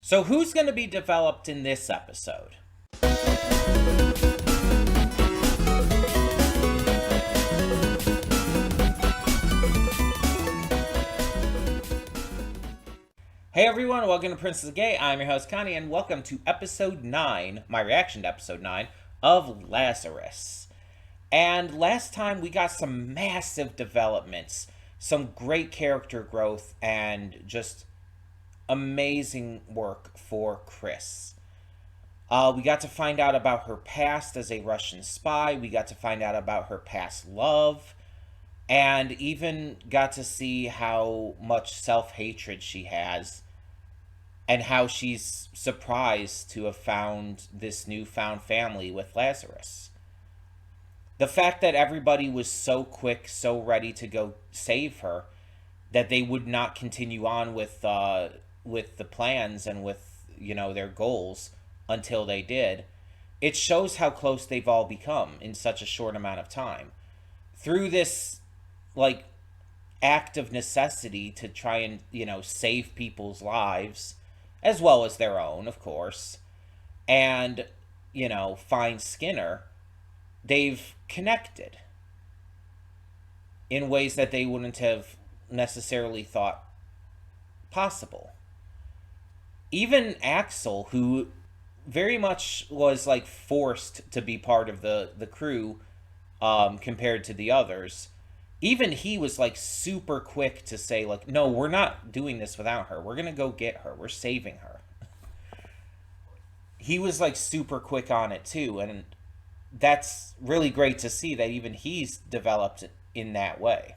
So who's going to be developed in this episode? Hey everyone, welcome to Princess Gay. I'm your host Connie, and welcome to episode 9, my reaction to episode 9 of Lazarus. And last time we got some massive developments, some great character growth, and just amazing work for Chris. We got to find out about her past as a Russian spy. We got to find out about her past love. And even got to see how much self-hatred she has. And how she's surprised to have found this newfound family with Lazarus. The fact that everybody was so quick, so ready to go save her, that they would not continue on with the plans and with, their goals until they did. It shows how close they've all become in such a short amount of time. Through this, act of necessity to try and, save people's lives, as well as their own, of course, and, find Skinner, they've connected in ways that they wouldn't have necessarily thought possible. Even Axel, who very much was, forced to be part of the crew, compared to the others, even he was super quick to say no, we're not doing this without her. We're gonna go get her. We're saving her. He was super quick on it too, and that's really great to see that even he's developed in that way.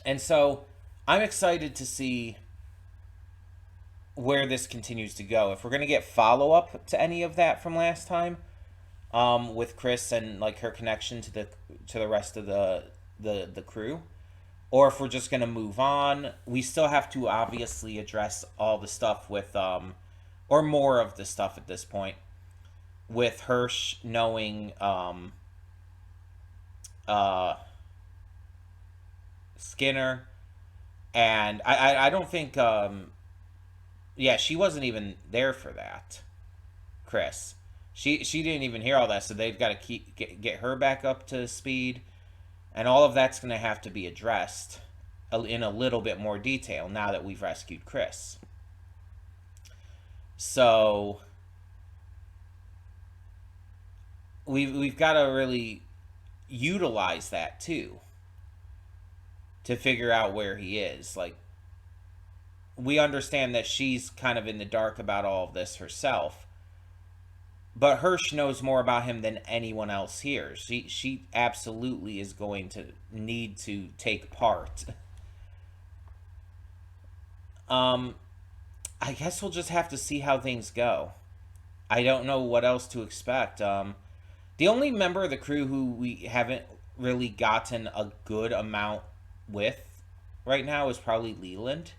And so I'm excited to see where this continues to go. If we're gonna get follow-up to any of that from last time, with Chris and her connection to the rest of the crew, or if we're just gonna move on. We still have to obviously address all the stuff with or more of the stuff at this point with Hirsch knowing Skinner, and I don't think she wasn't even there for that, Chris. She didn't even hear all that, so they've got to get her back up to speed, and all of that's going to have to be addressed in a little bit more detail now that we've rescued Chris. So we've got to really utilize that too to figure out where he is. We understand that she's kind of in the dark about all of this herself. But Hirsch knows more about him than anyone else here. She absolutely is going to need to take part. I guess we'll just have to see how things go. I don't know what else to expect. The only member of the crew who we haven't really gotten a good amount with right now is probably Leland.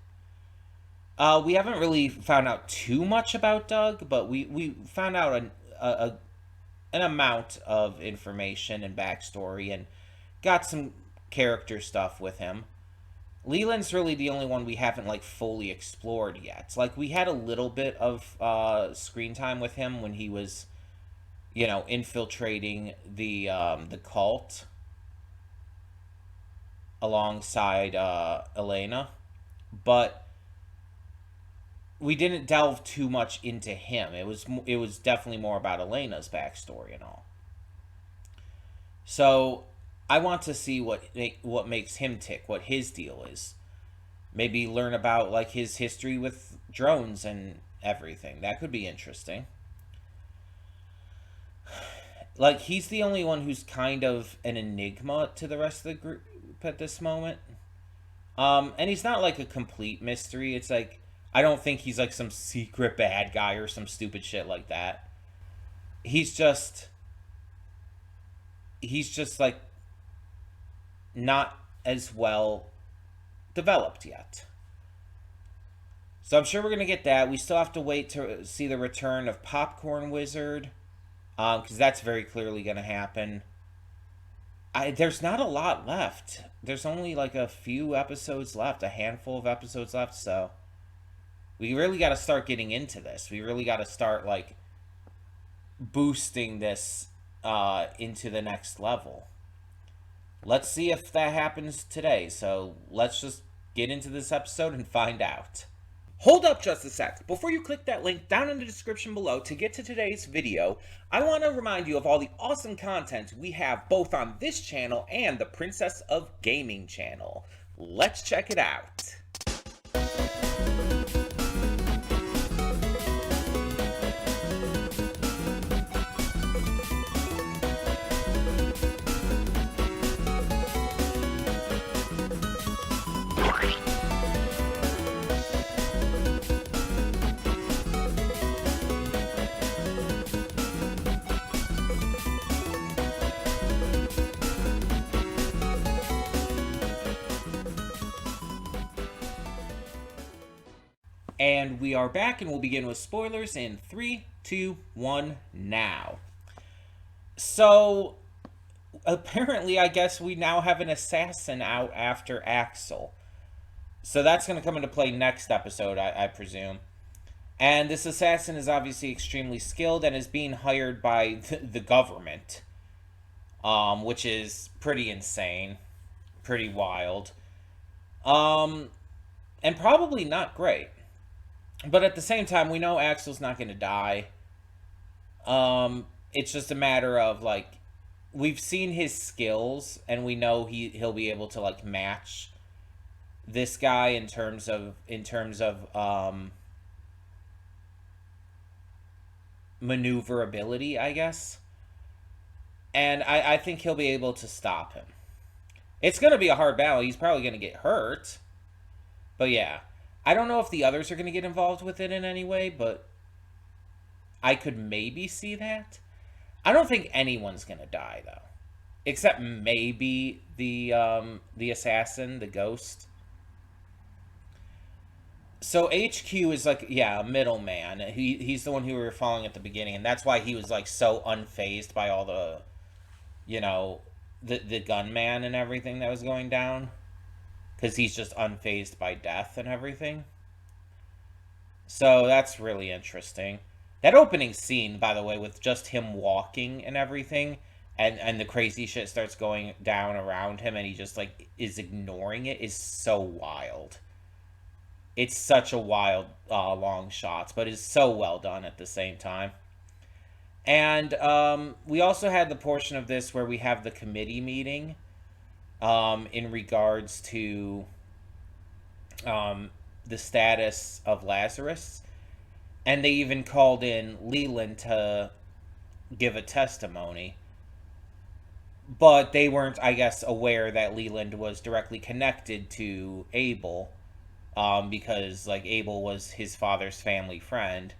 We haven't really found out too much about Doug, but we found out an amount of information and backstory and got some character stuff with him. Leland's really the only one we haven't fully explored yet. We had a little bit of screen time with him when he was, infiltrating the cult alongside Elena, but we didn't delve too much into him. It was definitely more about Elena's backstory and all. So I want to see what makes him tick, what his deal is. Maybe learn about his history with drones and everything. That could be interesting. He's the only one who's kind of an enigma to the rest of the group at this moment. And he's not a complete mystery. It's I don't think he's some secret bad guy or some stupid shit like that. He's just not as well developed yet. So I'm sure we're going to get that. We still have to wait to see the return of Popcorn Wizard, because that's very clearly going to happen. There's not a lot left. There's only a few episodes left, a handful of episodes left, so We really got to start getting into this. We really got to start like boosting this into the next level. Let's see if that happens today. So let's just get into this episode and find out. Hold up just a sec. Before you click that link down in the description below to get to today's video, I want to remind you of all the awesome content we have both on this channel and the Princess of Gaming channel. Let's check it out. And we are back, and we'll begin with spoilers in 3, 2, 1, now. So, apparently, I guess we now have an assassin out after Axel. So that's going to come into play next episode, I presume. And this assassin is obviously extremely skilled and is being hired by the government. Which is pretty insane. Pretty wild. And probably not great. But at the same time, we know Axel's not going to die. It's just a matter of, like, we've seen his skills, and we know he'll be able to, like, match this guy in terms of maneuverability, I guess. And I think he'll be able to stop him. It's going to be a hard battle. He's probably going to get hurt. But yeah. I don't know if the others are going to get involved with it in any way, but I could maybe see that. I don't think anyone's going to die, though. Except maybe the assassin, the ghost. So HQ is like, yeah, a middleman. He's the one who we were following at the beginning, and that's why he was like so unfazed by all the, you know, the gunman and everything that was going down. Because he's just unfazed by death and everything. So that's really interesting. That opening scene, by the way, with just him walking and everything, and the crazy shit starts going down around him, and he just, like, is ignoring it, is so wild. It's such a wild, long shot, but it's so well done at the same time. And we also had the portion of this where we have the committee meeting. In regards to the status of Lazarus. And they even called in Leland to give a testimony. But they weren't, I guess, aware that Leland was directly connected to Abel. Because, like, Abel was his father's family friend.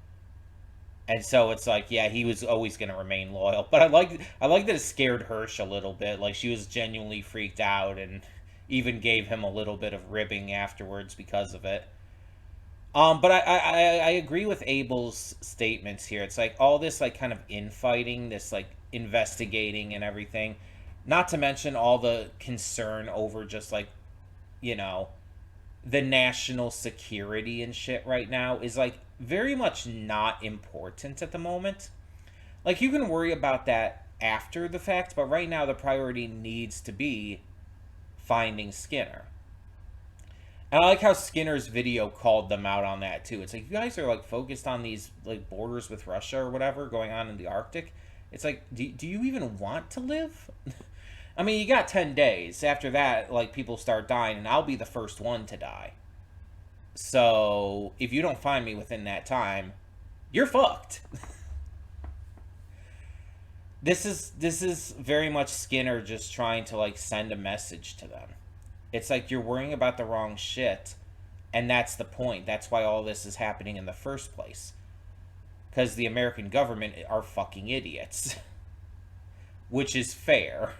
And so it's like, yeah, he was always going to remain loyal. But I like that it scared Hirsch a little bit. Like, she was genuinely freaked out and even gave him a little bit of ribbing afterwards because of it. But I agree with Abel's statements here. It's like all this, like, kind of infighting, this, like, investigating and everything. Not to mention all the concern over just, like, you know, the national security and shit right now is, like, very much not important at the moment. Like, you can worry about that after the fact, but right now the priority needs to be finding Skinner. And I like how Skinner's video called them out on that too. It's like, you guys are, like, focused on these, like, borders with Russia or whatever going on in the Arctic. It's like, do you even want to live? I mean, you got 10 days. After that, like, people start dying, and I'll be the first one to die. So, if you don't find me within that time, you're fucked. This is very much Skinner just trying to, like, send a message to them. It's like you're worrying about the wrong shit, and that's the point. That's why all this is happening in the first place. Because the American government are fucking idiots. Which is fair.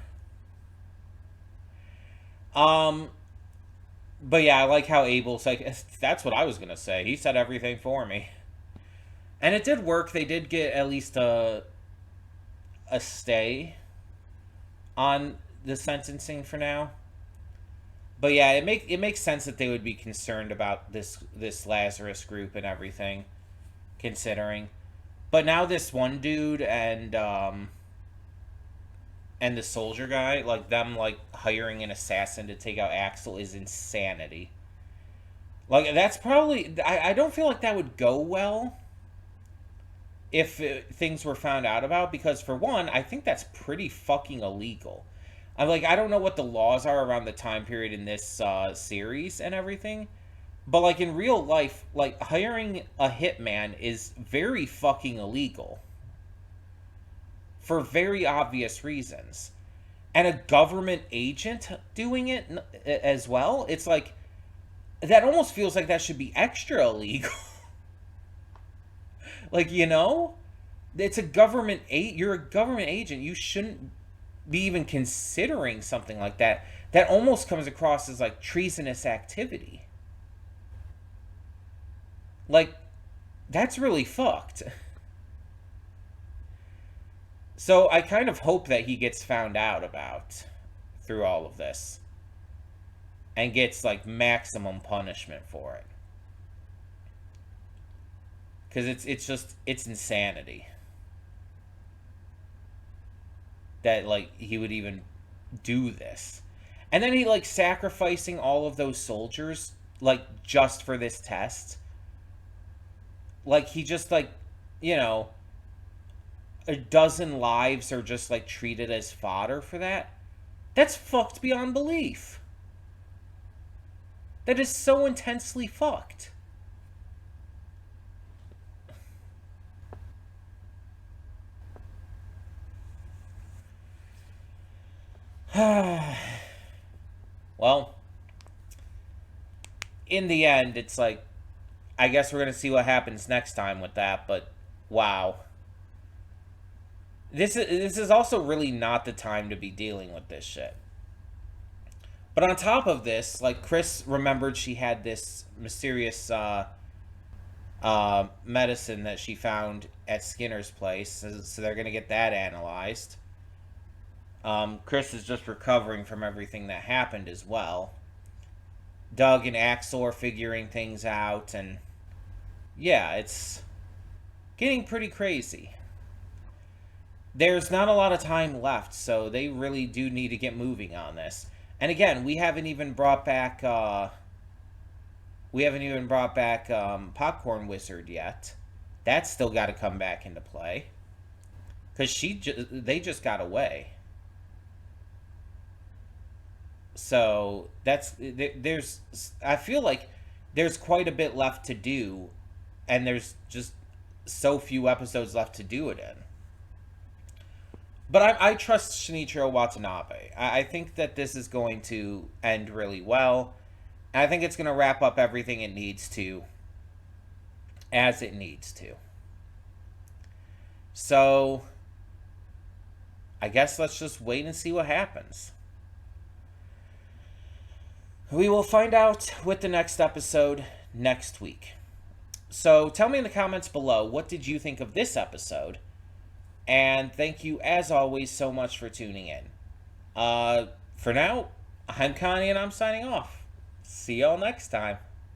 But yeah, I like how Abel's like, that's what I was gonna say. He said everything for me. And it did work. They did get at least a stay on the sentencing for now. But yeah, it makes sense that they would be concerned about this Lazarus group and everything, considering. But now this one dude and the soldier guy, like them like hiring an assassin to take out Axel is insanity. Like that's probably I don't feel like that would go well if things were found out about, because for one, I think that's pretty fucking illegal. I'm like, I don't know what the laws are around the time period in this series and everything, but like in real life, like hiring a hitman is very fucking illegal for very obvious reasons. And a government agent doing it as well, it's like that almost feels like that should be extra illegal. Like, you know, it's a government you're a government agent. You shouldn't be even considering something like that. That almost comes across as like treasonous activity. Like, that's really fucked. So I kind of hope that he gets found out about through all of this and gets like maximum punishment for it. Because it's insanity that like he would even do this. And then he like sacrificing all of those soldiers like just for this test. Like he just like, you know, a dozen lives are just like treated as fodder for that. That's fucked beyond belief. That is so intensely fucked. Well, in the end, it's like, I guess we're going to see what happens next time with that, but wow. This is also really not the time to be dealing with this shit. But on top of this, like, Chris remembered she had this mysterious medicine that she found at Skinner's place, so they're going to get that analyzed. Chris is just recovering from everything that happened as well. Doug and Axel are figuring things out, and yeah, it's getting pretty crazy. There's not a lot of time left, so they really do need to get moving on this. And again, we haven't even brought back Popcorn Wizard yet. That's still got to come back into play because they just got away. So there's I feel like there's quite a bit left to do, and there's just so few episodes left to do it in. But I trust Shinichiro Watanabe. I think that this is going to end really well. And I think it's going to wrap up everything it needs to, as it needs to. So, I guess let's just wait and see what happens. We will find out with the next episode next week. So, tell me in the comments below, what did you think of this episode? And thank you, as always, so much for tuning in. For now, I'm Connie, and I'm signing off. See y'all next time.